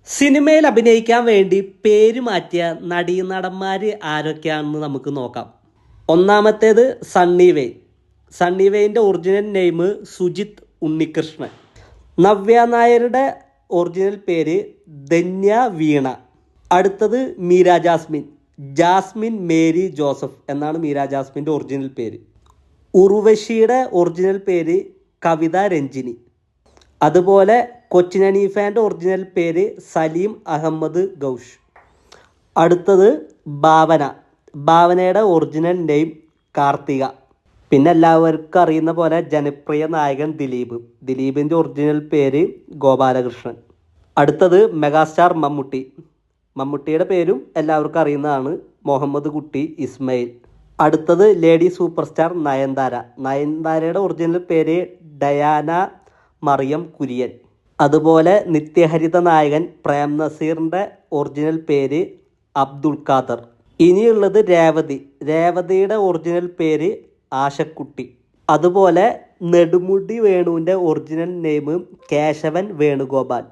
സിനിമയിൽ അഭിനയിക്കാൻ വേണ്ടി പേര് മാറ്റിയ നടീനടന്മാർ ആരൊക്കെയാണെന്ന് നമുക്ക് നോക്കാം. ഒന്നാമത്തേത് സണ്ണി വെയിൻ. സണ്ണി വെയിൻ്റെ ഒറിജിനൽ നെയിം സുജിത് ഉണ്ണികൃഷ്ണൻ. നവ്യ നായരുടെ ഒറിജിനൽ പേര് ധന്യ വീണ. അടുത്തത് മീര ജാസ്മിൻ. ജാസ്മിൻ മേരി ജോസഫ് എന്നാണ് മീര ജാസ്മിൻ്റെ ഒറിജിനൽ പേര്. ഉർവശിയുടെ ഒറിജിനൽ പേര് കവിത രഞ്ജിനി. അതുപോലെ കൊച്ചിൻ ഹനീഫയുടെ ഒറിജിനൽ പേര് സലീം അഹമ്മദ് ഗൗഷ്. അടുത്തത് ഭാവന. ഭാവനയുടെ ഒറിജിനൽ നെയിം കാർത്തിക. പിന്നെ എല്ലാവർക്കും അറിയുന്ന പോലെ ജനപ്രിയ നായകൻ ദിലീപ്. ദിലീപിൻ്റെ ഒറിജിനൽ പേര് ഗോപാലകൃഷ്ണൻ. അടുത്തത് മെഗാസ്റ്റാർ മമ്മൂട്ടി. മമ്മൂട്ടിയുടെ പേരും എല്ലാവർക്കും അറിയുന്നതാണ്, മുഹമ്മദ് കുട്ടി ഇസ്മയിൽ. അടുത്തത് ലേഡി സൂപ്പർ സ്റ്റാർ നയൻതാര. നയൻതാരയുടെ ഒറിജിനൽ പേര് ഡയാന മറിയം കുര്യൻ. അതുപോലെ നിത്യഹരിത നായകൻ പ്രേം നസീറിൻ്റെ ഒറിജിനൽ പേര് അബ്ദുൾ ഖാദർ. ഇനിയുള്ളത് രേവതി. രേവതിയുടെ ഒറിജിനൽ പേര് ആശക്കുട്ടി. അതുപോലെ നെടുമുടി വേണുവിൻ്റെ ഒറിജിനൽ നെയിം കേശവൻ വേണുഗോപാൽ.